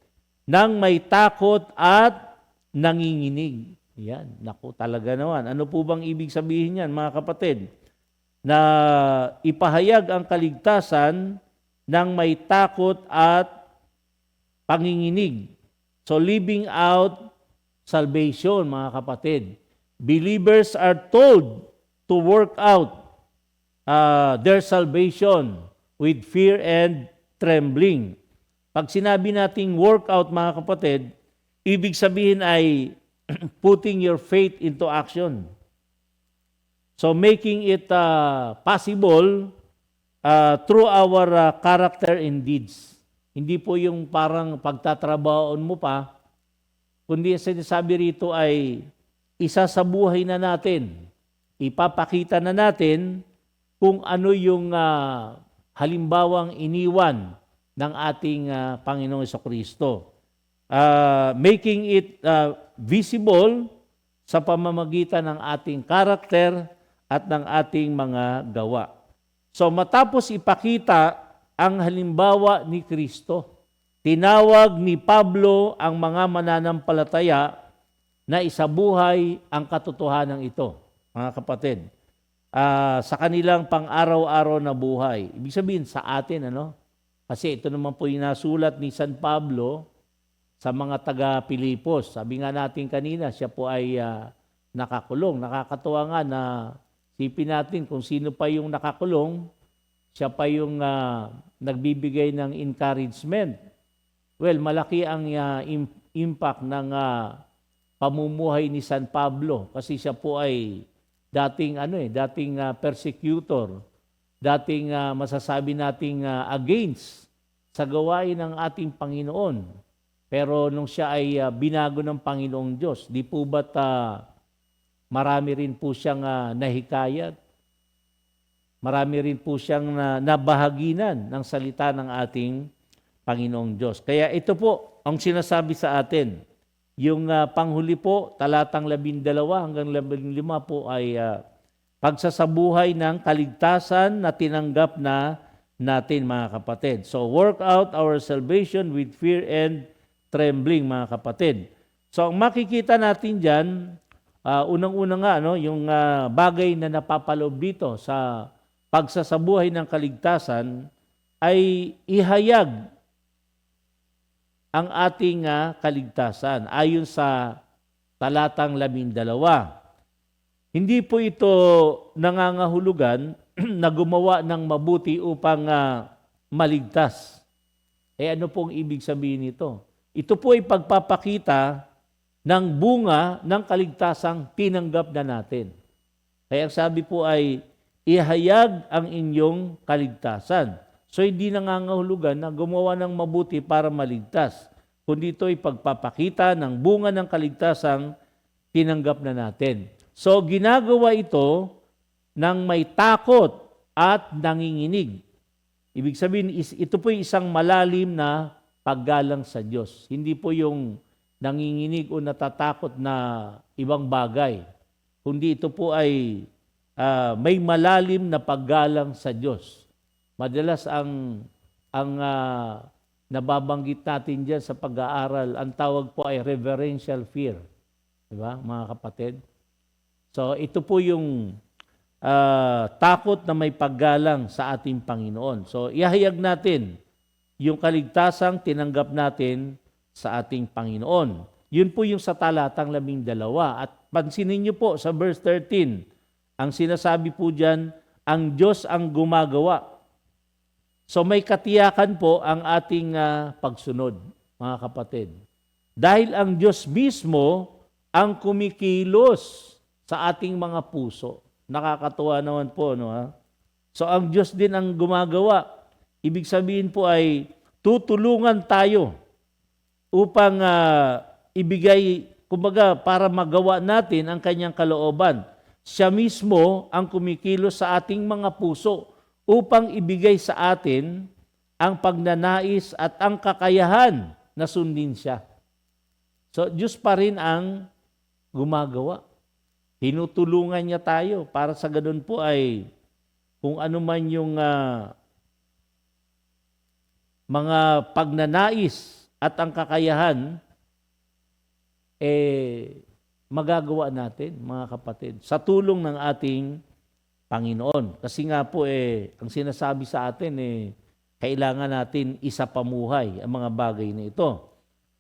nang may takot at nanginginig. Yan, naku talaga naman. Ano po bang ibig sabihin yan, mga kapatid? Na ipahayag ang kaligtasan nang may takot at panginginig. So living out salvation, mga kapatid. Believers are told to work out their salvation with fear and trembling. Pag sinabi nating workout, mga kapatid, ibig sabihin ay putting your faith into action. So making it possible through our character and deeds. Hindi po yung parang pagtatrabahoon mo pa, kundi sinasabi rito ay isasabuhay na natin, ipapakita na natin kung ano yung halimbawang iniwan ng ating Panginoong Jesucristo. Making it visible sa pamamagitan ng ating karakter at ng ating mga gawa. So matapos ipakita ang halimbawa ni Kristo, tinawag ni Pablo ang mga mananampalataya na isabuhay ang katotohanan ito, mga kapatid, sa kanilang pang-araw-araw na buhay. Ibig sabihin sa atin, Kasi ito naman po yung nasulat ni San Pablo sa mga taga-Pilipos. Sabi nga natin kanina, siya po ay nakakulong. Nakakatuwa nga na sipin natin kung sino pa yung nakakulong, siya pa yung nagbibigay ng encouragement. Well, malaki ang impact ng pamumuhay ni San Pablo kasi siya po ay dating persecutor, dating masasabi nating against sa gawain ng ating Panginoon. Pero nung siya ay binago ng Panginoong Diyos, di po ba't marami rin po siyang nahikayat? Marami rin po siyang nabahaginan ng salita ng ating Panginoong Diyos. Kaya ito po ang sinasabi sa atin. Yung panghuli po, talatang 12 hanggang 15 po ay pagsasabuhay ng kaligtasan na tinanggap na natin, mga kapatid. So, work out our salvation with fear and trembling, mga kapatid. So, ang makikita natin dyan, unang-una nga, yung bagay na napapaloob dito sa pagsasabuhay ng kaligtasan ay ihayag ang ating kaligtasan ayon sa talatang 12. Hindi po ito nangangahulugan na gumawa ng mabuti upang maligtas. Ano pong ibig sabihin nito? Ito po ay pagpapakita ng bunga ng kaligtasang tinanggap na natin. Kaya sabi po ay ihayag ang inyong kaligtasan. So hindi nangangahulugan na gumawa ng mabuti para maligtas, kundi ito ay pagpapakita ng bunga ng kaligtasang tinanggap na natin. So ginagawa ito ng may takot at nanginginig. Ibig sabihin, ito po isang malalim na paggalang sa Diyos. Hindi po yung nanginginig o natatakot na ibang bagay, kundi ito po ay may malalim na paggalang sa Diyos. Madalas ang nababanggit natin diyan sa pag-aaral, ang tawag po ay reverential fear. Di ba, mga kapatid? So ito po yung takot na may paggalang sa ating Panginoon. So ihayag natin yung kaligtasang tinanggap natin sa ating Panginoon. Yun po yung sa talatang 12. At pansinin niyo po sa verse 13, ang sinasabi po diyan, ang Diyos ang gumagawa. So may katiyakan po ang ating pagsunod, mga kapatid. Dahil ang Diyos mismo ang kumikilos sa ating mga puso. Nakakatuwa naman po, So ang Diyos din ang gumagawa. Ibig sabihin po ay tutulungan tayo upang ibigay, kumbaga, para magawa natin ang kanyang kalooban. Siya mismo ang kumikilos sa ating mga puso upang ibigay sa atin ang pagnanais at ang kakayahan na sundin siya. So, Diyos pa rin ang gumagawa. Tinutulungan niya tayo para sa ganun po ay kung ano man yung mga pagnanais at ang kakayahan, magagawa natin, mga kapatid, sa tulong ng ating Panginoon. Kasi nga po ang sinasabi sa atin kailangan natin isapamuhay ang mga bagay na ito.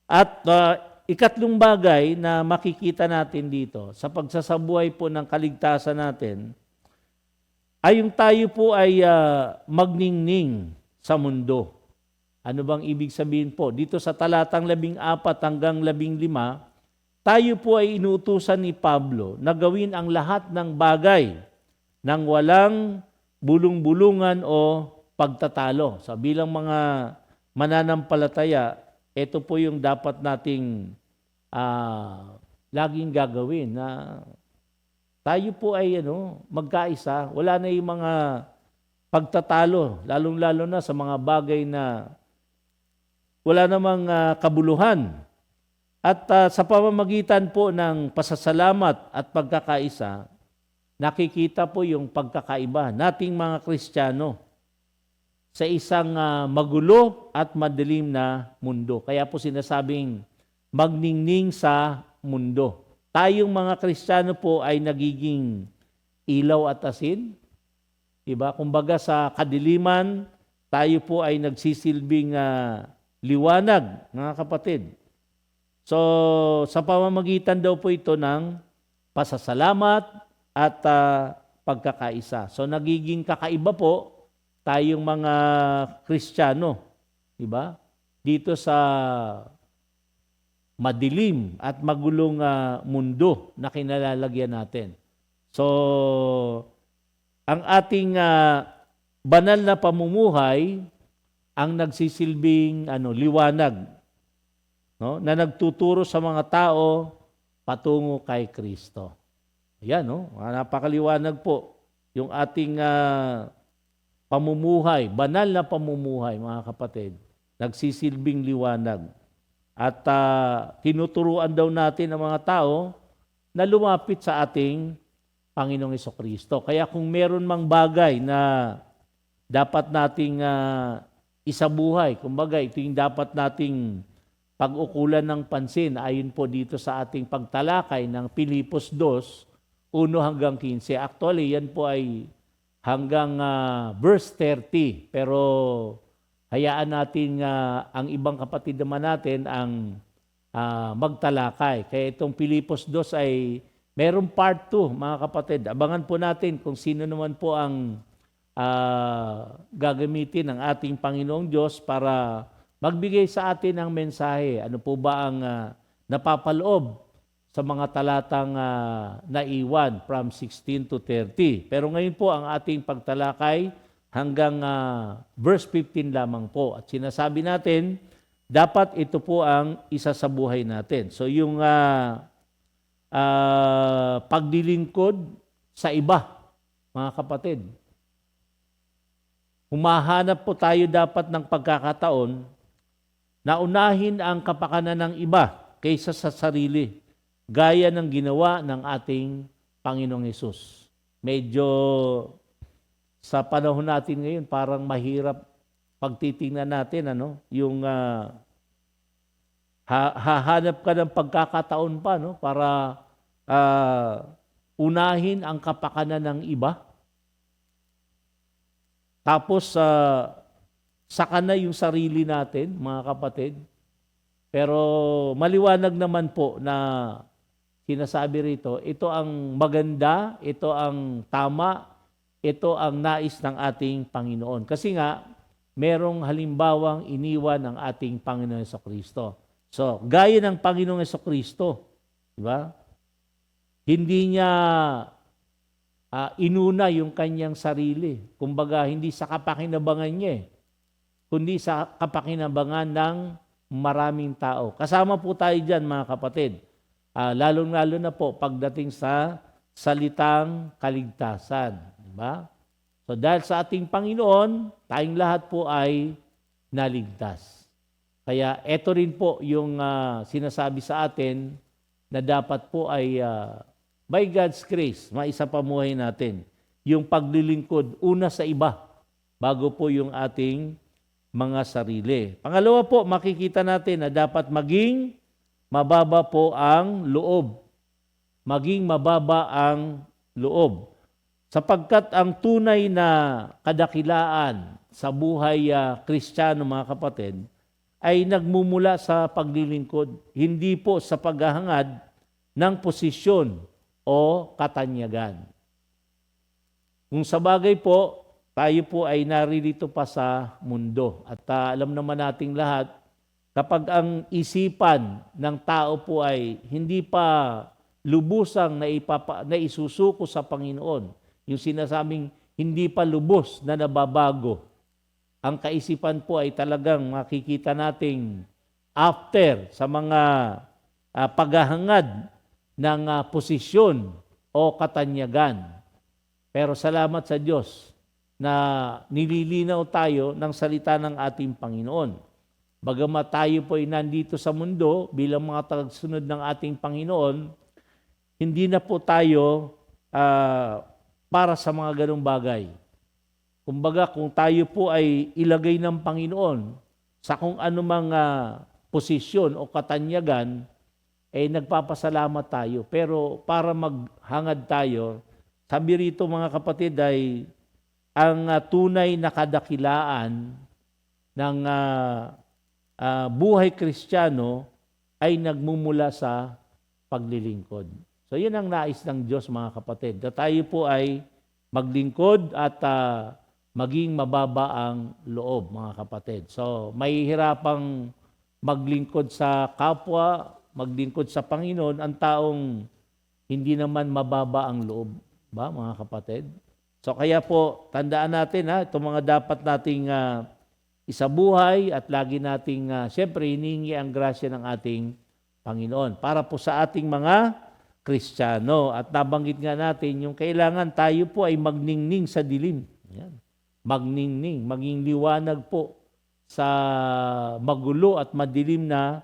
At ikatlong bagay na makikita natin dito sa pagsasabuhay po ng kaligtasan natin ay yung tayo po ay magningning sa mundo. Ano bang ibig sabihin po? Dito sa talatang 14 hanggang 15, tayo po ay inuutusan ni Pablo na gawin ang lahat ng bagay nang walang bulong-bulungan o pagtatalo. Sa bilang mga mananampalataya, ito po yung dapat nating laging gagawin na tayo po ay magkaisa. Wala na yung mga pagtatalo, lalong-lalo na sa mga bagay na wala namang kabuluhan. At sa pamamagitan po ng pasasalamat at pagkakaisa, nakikita po yung pagkakaiba nating mga Kristiyano sa isang magulo at madilim na mundo. Kaya po sinasabing magningning sa mundo. Tayong mga Kristiyano po ay nagiging ilaw at asin. Diba? Kumbaga sa kadiliman, tayo po ay nagsisilbing liwanag, mga kapatid. So, sa pamamagitan daw po ito ng pasasalamat at pagkakaisa. So, nagiging kakaiba po tayong mga Kristiyano. Diba? Dito sa madilim at magulong mundo na kinalalagyan natin. So, ang ating banal na pamumuhay ang nagsisilbing liwanag, no, na nagtuturo sa mga tao patungo kay Kristo. Ayan, no? Napakaliwanag po yung ating pamumuhay, banal na pamumuhay, mga kapatid. Nagsisilbing liwanag. At tinuturuan daw natin ang mga tao na lumapit sa ating Panginoong Hesukristo. Kaya kung meron mang bagay na dapat nating isabuhay, kumbaga ito yung dapat nating pag-ukulan ng pansin ayon po dito sa ating pagtalakay ng Pilipos 2, 1 hanggang 15. Actually, yan po ay hanggang verse 30. Pero hayaan natin ang ibang kapatid naman natin ang magtalakay. Kaya itong Pilipos 2 ay merong part 2, mga kapatid. Abangan po natin kung sino naman po ang gagamitin ng ating Panginoong Diyos para magbigay sa atin ng mensahe. Ano po ba ang napapaloob sa mga talatang naiwan from 16 to 30. Pero ngayon po ang ating pagtalakay hanggang verse 15 lamang po. At sinasabi natin, dapat ito po ang isa sa buhay natin. So yung pagdilingkod sa iba, mga kapatid. Humahanap po tayo dapat ng pagkakataon na unahin ang kapakanan ng iba kaysa sa sarili, gaya ng ginawa ng ating Panginoong Hesus. Medyo sa panahon natin ngayon, parang mahirap pagtitingnan natin, yung hahanap ka ng pagkakataon pa, para unahin ang kapakanan ng iba. Tapos, saka na yung sarili natin, mga kapatid. Pero maliwanag naman po na sinasabi rito, ito ang maganda, ito ang tama, ito ang nais ng ating Panginoon. Kasi nga, merong halimbawang iniwan ng ating Panginoon Hesukristo. So, gaya ng Panginoong Hesukristo, di ba? Hindi niya inuna yung kanyang sarili. Kumbaga, hindi sa kapakinabangan niya, kundi sa kapakinabangan ng maraming tao. Kasama po tayo dyan, mga kapatid. Lalong-lalo na po pagdating sa salitang kaligtasan. Diba? So dahil sa ating Panginoon, tayong lahat po ay naligtas. Kaya ito rin po yung sinasabi sa atin na dapat po ay by God's grace, maisapamuhay natin yung paglilingkod una sa iba bago po yung ating mga sarili. Pangalawa po, makikita natin na dapat maging mababa po ang loob. Maging mababa ang loob. Sapagkat ang tunay na kadakilaan sa buhay Kristiyano, mga kapatid, ay nagmumula sa paglilingkod, hindi po sa paghahangad ng posisyon o katanyagan. Kung sa bagay po, tayo po ay naririto pa sa mundo. At alam naman nating lahat, kapag ang isipan ng tao po ay hindi pa lubusang naisusuko sa Panginoon, yung sinasabing hindi pa lubos na nababago, ang kaisipan po ay talagang makikita nating after sa mga paghahangad ng posisyon o katanyagan. Pero salamat sa Diyos na nililinaw tayo ng salita ng ating Panginoon. Bagamat tayo po ay nandito sa mundo bilang mga tagasunod ng ating Panginoon, hindi na po tayo para sa mga ganong bagay. Kumbaga, kung tayo po ay ilagay ng Panginoon sa kung anumang posisyon o katanyagan, nagpapasalamat tayo. Pero para maghangad tayo, sabi rito mga kapatid ay ang tunay na kadakilaan ng buhay Kristiyano ay nagmumula sa paglilingkod. So yun ang nais ng Diyos mga kapatid. Na tayo po ay maglingkod at maging mababa ang loob mga kapatid. So may hirapang maglingkod sa kapwa, maglingkod sa Panginoon, ang taong hindi naman mababa ang loob. Ba mga kapatid? So kaya po, tandaan natin itong mga dapat nating isabuhay at lagi nating, siyempre, hinihingi ang grasya ng ating Panginoon para po sa ating mga Kristiyano. At nabanggit nga natin, yung kailangan tayo po ay magningning sa dilim. Yan. Magningning, maging liwanag po sa magulo at madilim na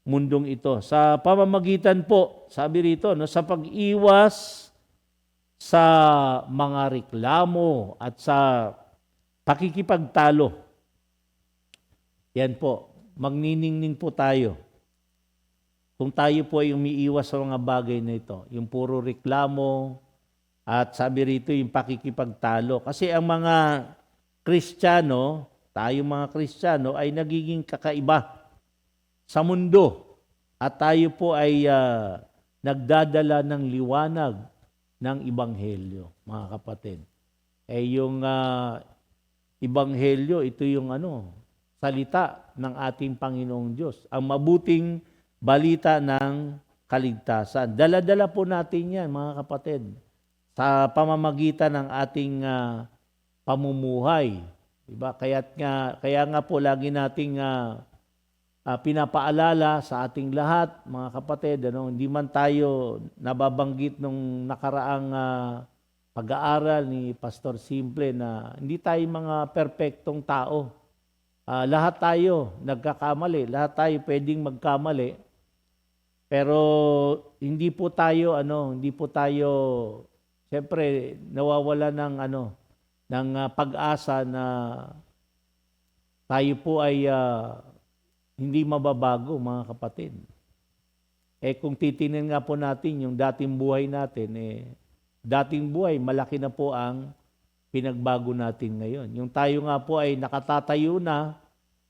mundong ito. Sa pamamagitan po, sabi rito, sa pag-iwas sa mga reklamo at sa pakikipagtalo. Yan po, magniningning po tayo. Kung tayo po ay umiiwas sa mga bagay na ito, yung puro reklamo at sabi rito yung pakikipagtalo. Kasi ang mga Kristiyano, tayo mga Kristiyano ay nagiging kakaiba sa mundo at tayo po ay nagdadala ng liwanag ng Ebanghelyo, mga kapatid. Yung Ebanghelyo, ito yung salita ng ating Panginoong Diyos. Ang mabuting balita ng kaligtasan. Dala-dala po natin yan, mga kapatid, sa pamamagitan ng ating pamumuhay. Diba? Kaya nga po lagi nating pinapaalala sa ating lahat, mga kapatid, hindi man tayo nababanggit nung nakaraang pag-aaral ni Pastor Simple na hindi tayo mga perpektong tao. Lahat tayo nagkakamali, lahat tayo pwedeng magkamali. Pero hindi po tayo siyempre nawawala ng pag-asa na tayo po ay hindi mababago, mga kapatid. Kung titingnan nga po natin yung dating buhay natin, dating buhay, malaki na po ang pinagbago natin ngayon. Yung tayo nga po ay nakatatayo na,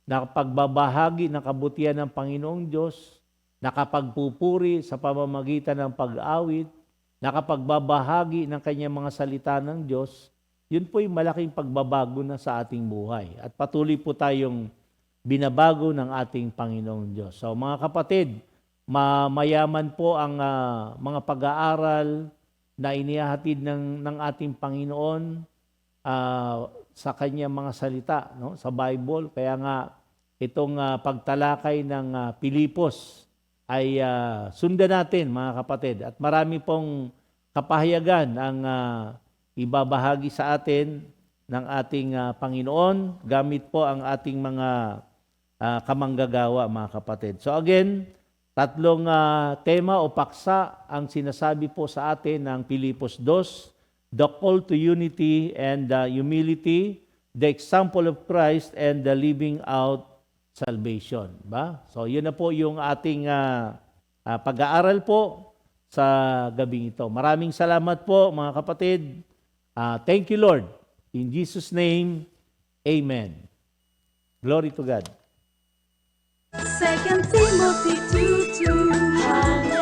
nakapagbabahagi ng kabutihan ng Panginoong Diyos, nakapagpupuri sa pamamagitan ng pag-awit, nakapagbabahagi ng kanyang mga salita ng Diyos, yun po yung malaking pagbabago na sa ating buhay. At patuloy po tayong binabago ng ating Panginoong Diyos. So mga kapatid, mayaman po ang mga pag-aaral na inihahatid ng ating Panginoon sa kanyang mga salita sa Bible. Kaya nga itong pagtalakay ng Pilipos ay sundan natin, mga kapatid. At marami pong kapahayagan ang ibabahagi sa atin ng ating Panginoon gamit po ang ating mga kamanggagawa, mga kapatid. So again, tatlong tema o paksa ang sinasabi po sa atin ng Pilipos 2, the call to unity and humility, the example of Christ, and the living out salvation. Ba? So yun na po yung ating pag-aaral po sa gabing ito. Maraming salamat po, mga kapatid. Thank you, Lord. In Jesus' name, amen. Glory to God. 2 Timothy 2:2.